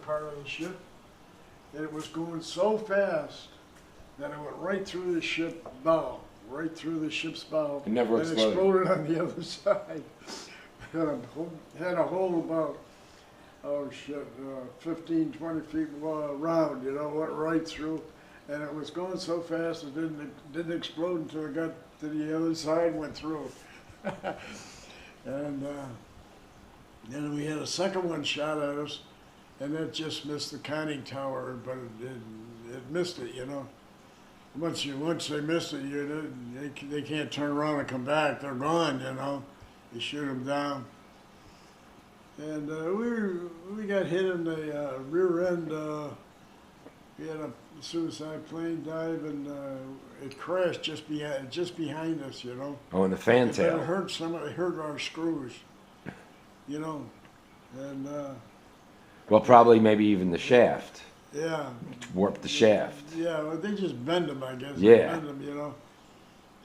part of the ship, and it was going so fast that it went right through the ship bow, right through the ship's bow. It never and exploded. exploded on the other side. Had a hole about, oh shit, 15, 20 feet round, you know, went right through. And it was going so fast it didn't explode until it got to the other side and went through. And then we had a second one shot at us, and that just missed the conning tower, but it missed it, you know. Once they miss it, they can't turn around and come back. They're gone, you know. You shoot them down. And we got hit in the rear end. We had a suicide plane dive, and it crashed just behind us, you know. Oh, and the fantail. It hurt our screws, you know, and Well, probably maybe even the shaft. yeah. Warped the shaft. Yeah, well, they just bend them, I guess. Yeah. They bend them, you know.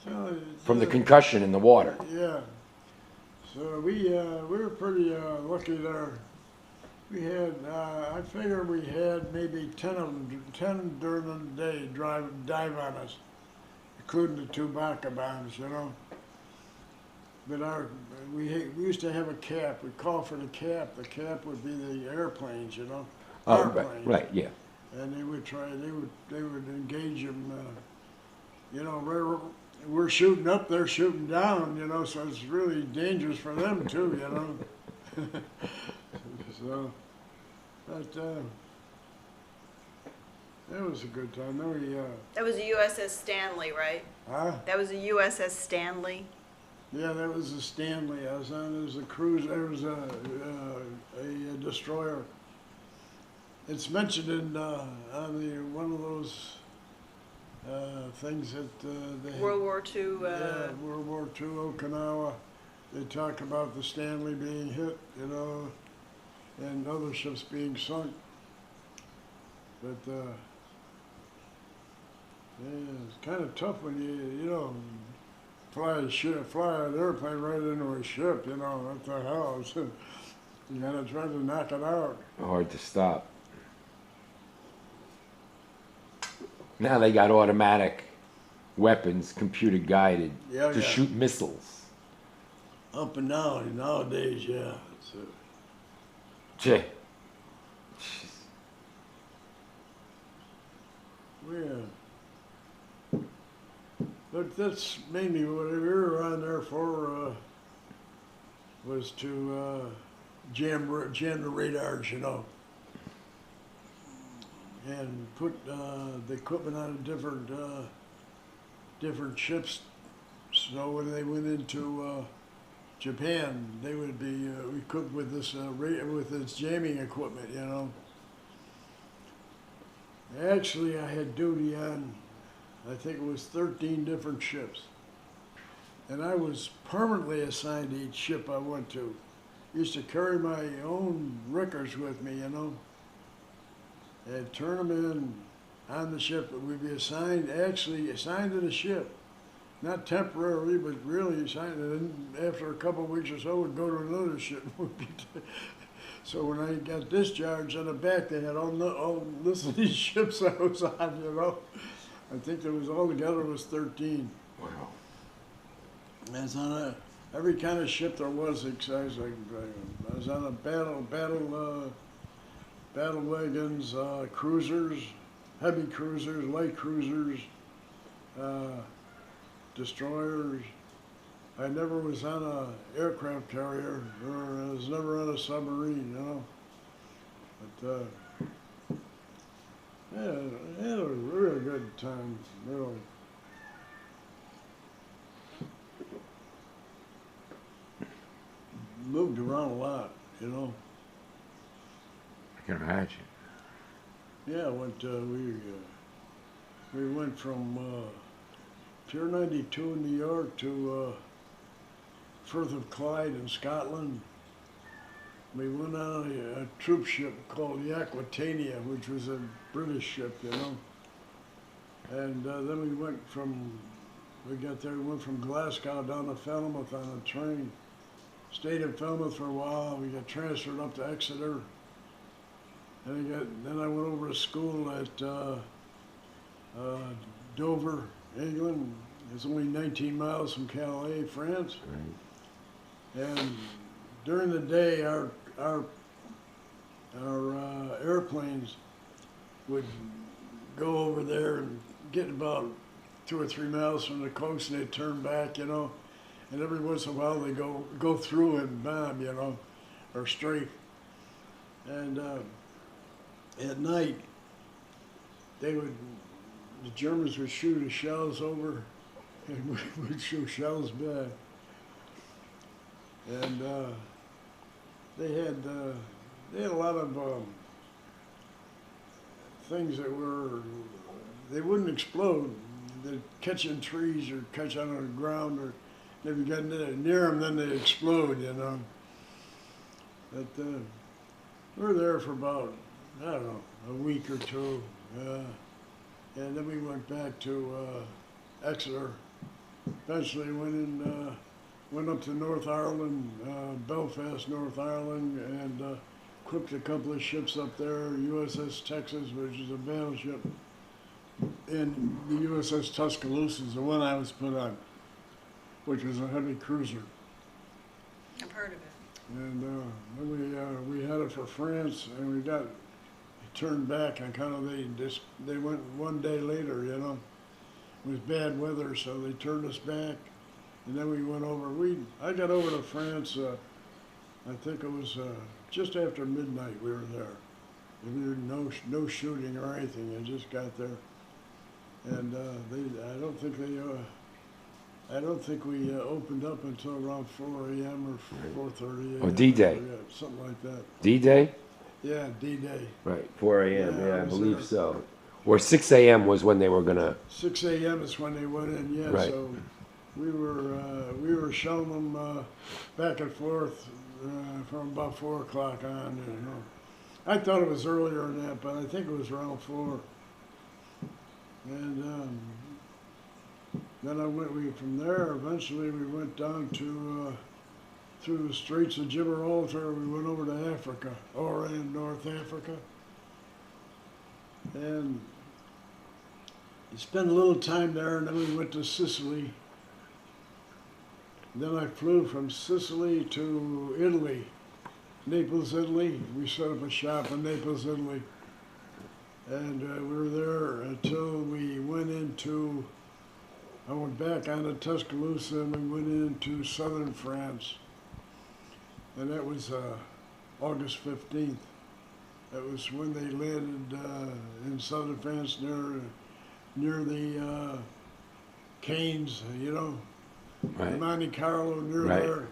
So, From the concussion in the water. Yeah. So we were pretty lucky there. We had, I figure we had maybe 10 of them, 10 during the day dive on us, including the two Baka bombs, you know. But we used to have a cap. We'd call for the cap. The cap would be the airplanes, you know. Oh, Airplanes. right, yeah. And they would engage them, you know, we're shooting up, they're shooting down, you know, so it's really dangerous for them too, you know. So, but that was a good time. Then we, That was a USS Stanley, right? huh? That was a USS Stanley. Yeah, that was the Stanley. I was on. There was a cruise. There was a destroyer. It's mentioned in on the one of those things that they. World War II. Yeah, World War II, Okinawa. They talk about the Stanley being hit, you know, and other ships being sunk. But yeah, it's kind of tough when you know, fly an airplane right into a ship, you know, what the hell? You gotta try to knock it out. Hard to stop. Now they got automatic weapons, computer guided, Yeah, to yeah. shoot missiles. Up and down nowadays, yeah. It's, Gee. yeah. But that's mainly what we were on there for, was to jam the radars, you know, and put the equipment on different ships. So when they went into Japan, they would be equipped with this jamming equipment, you know. Actually, I had duty on, I think it was 13 different ships. And I was permanently assigned to each ship I went to. Used to carry my own rickers with me, you know. And turn them in on the ship. We'd be actually assigned to the ship. Not temporarily, but really assigned. And then after a couple of weeks or so, we'd go to another ship. So when I got discharged on the back, they had all this of these ships I was on, you know. I think there was altogether was 13. Wow. As on every kind of ship there was. I was on a battle wagons, cruisers, heavy cruisers, light cruisers, destroyers. I never was on a aircraft carrier, or I was never on a submarine, you know. But yeah, it was a really good time, really. Moved around a lot, you know. I can imagine. Yeah, we went from Pier 92 in New York to Firth of Clyde in Scotland. We went on a troop ship called the Aquitania, which was a British ship, you know. And then we went from Glasgow down to Falmouth on a train. Stayed in Falmouth for a while. We got transferred up to Exeter. then I went over to school at Dover, England. It's only 19 miles from Calais, France. Right. And during the day, our airplanes would go over there and get about 2 or 3 miles from the coast, and they'd turn back, you know. And every once in a while, they go through and bomb, you know, or strafe. And at night, the Germans would shoot the shells over, and we would shoot shells back. And they had a lot of things that they wouldn't explode. They'd catch in trees or catch on the ground, or if you got near them, then they'd explode, you know. But we were there for about, I don't know, a week or two. And then we went back to Exeter. Eventually went up to North Ireland, Belfast, North Ireland, and equipped a couple of ships up there, USS Texas, which is a battleship, and the USS Tuscaloosa is the one I was put on, which was a heavy cruiser. I've heard of it. And then we had it for France, and we got turned back, and kind of they went one day later, you know. It was bad weather, so they turned us back, and then we went over. I got over to France. I think it was just after midnight. We were there. There was no shooting or anything. I just got there, and I don't think we opened up until around 4 a.m. or 4:30 a.m. Or D-Day. Something like that. D-Day? Yeah, D-Day. Right, 4 a.m., Yeah, yeah, I I was believe there. so. Or 6 a.m. was when they were gonna, 6 a.m. is when they went in, yeah, Right. so we were shelling them back and forth from about 4 o'clock on, you know. I thought it was earlier than that, but I think it was around 4. And then from there, eventually we went down to, through the Straits of Gibraltar, we went over to Africa, or in North Africa. And spent a little time there, and then we went to Sicily. Then I flew from Sicily to Italy, Naples, Italy. We set up a shop in Naples, Italy. And we were there until I went back on to Tuscaloosa, and we went into southern France. And that was August 15th. That was when they landed in southern France near the Canes, you know, right, Monte Carlo, near Right. there.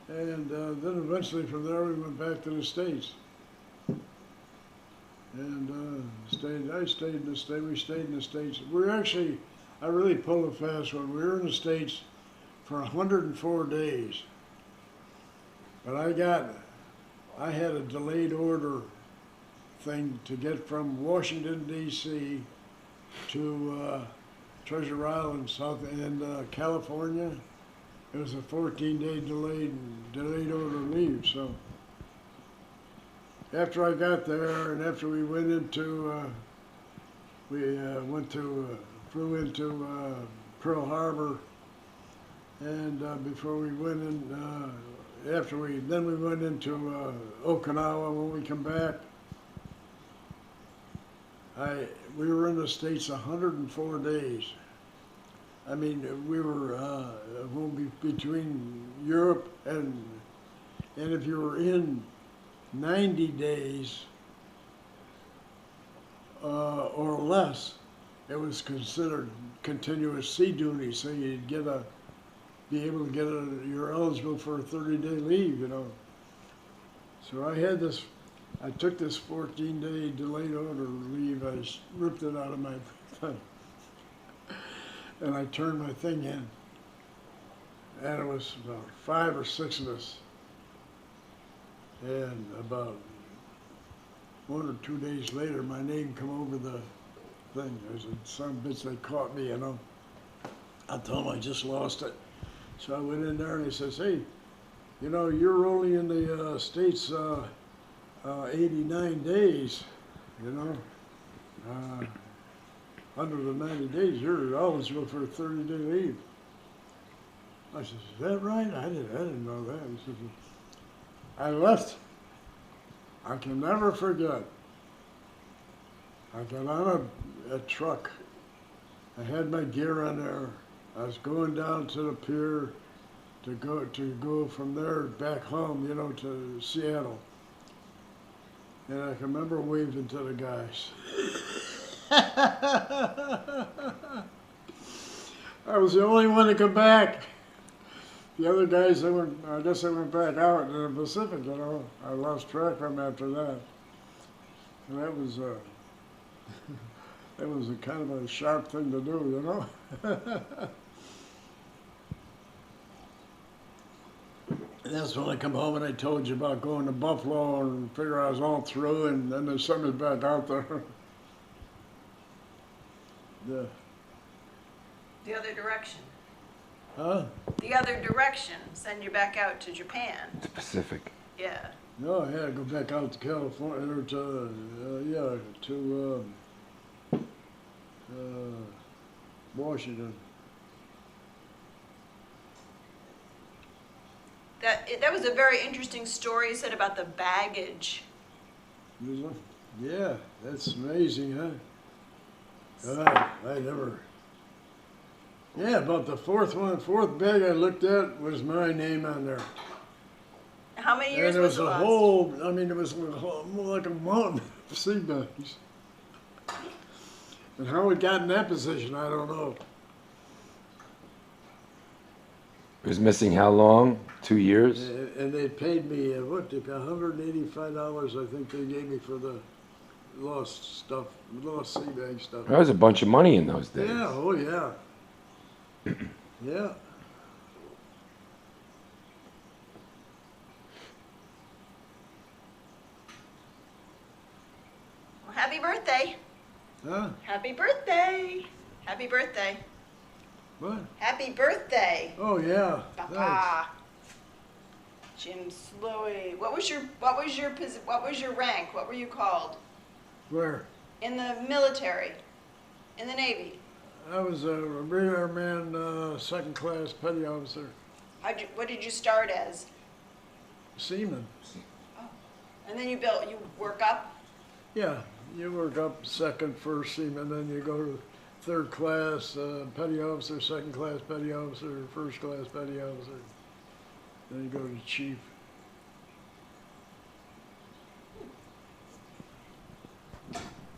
And then eventually from there we went back to the States. And we stayed in the States. I really pulled a fast one. We were in the States for 104 days. But I had a delayed order thing to get from Washington, D.C. to Treasure Island, California. It was a 14-day delayed order leave. So after I got there, and after we went into, flew into Pearl Harbor, and before we went in, then we went into Okinawa. When we come back, we were in the States 104 days. I mean, we were between Europe and if you were in 90 days or less, it was considered continuous sea duty. So you'd be able to get you're eligible for a 30-day leave, you know. So I took this 14-day delayed order leave. I ripped it out of my thing, and I turned my thing in. And it was about 5 or 6 of us. And about 1 or 2 days later, my name come over the thing. I said, some bitch, they caught me, you know. I told them I just lost it. So I went in there and he says, hey, you know, you're only in the States 89 days, you know. Under the 90 days, you're always go for a 30-day leave. I said, is that right? I didn't know that. He said, I left. I can never forget. I got on a truck. I had my gear on there. I was going down to the pier to go from there back home, you know, to Seattle. And I can remember waving to the guys. I was the only one to come back. The other guys, I guess they went back out in the Pacific, you know. I lost track of them after that. And that was that was a kind of a sharp thing to do, you know. And that's when I come home and I told you about going to Buffalo and figure I was all through, and then they sent me back out there. The other direction. Huh? The other direction. Send you back out to Japan. The Pacific. Yeah. No, I had to go back out to California, or to Washington. That was a very interesting story you said about the baggage. Is it? Yeah, that's amazing, huh? God, I never. Yeah, about the fourth bag I looked at was my name on there. How many years And it was was it a lost? whole, I mean, it was more like a mountain of sea bags. And how it got in that position, I don't know. It was missing how long? 2 years? And they paid me, $185, I think they gave me for the lost sea bag stuff. That was a bunch of money in those days. Yeah, oh yeah. Yeah. Well, happy birthday. Huh? Happy birthday. Happy birthday. What? Happy birthday. Oh yeah. Thanks. Papa. Jim Slowey. What was your rank? What were you called? Where? In the military. In the Navy. I was a radar man, second class petty officer, What did you start as? seaman. And then you work up? Yeah, you work up second, first seaman, then you go to third class petty officer, second class petty officer, first class petty officer. Then you go to chief.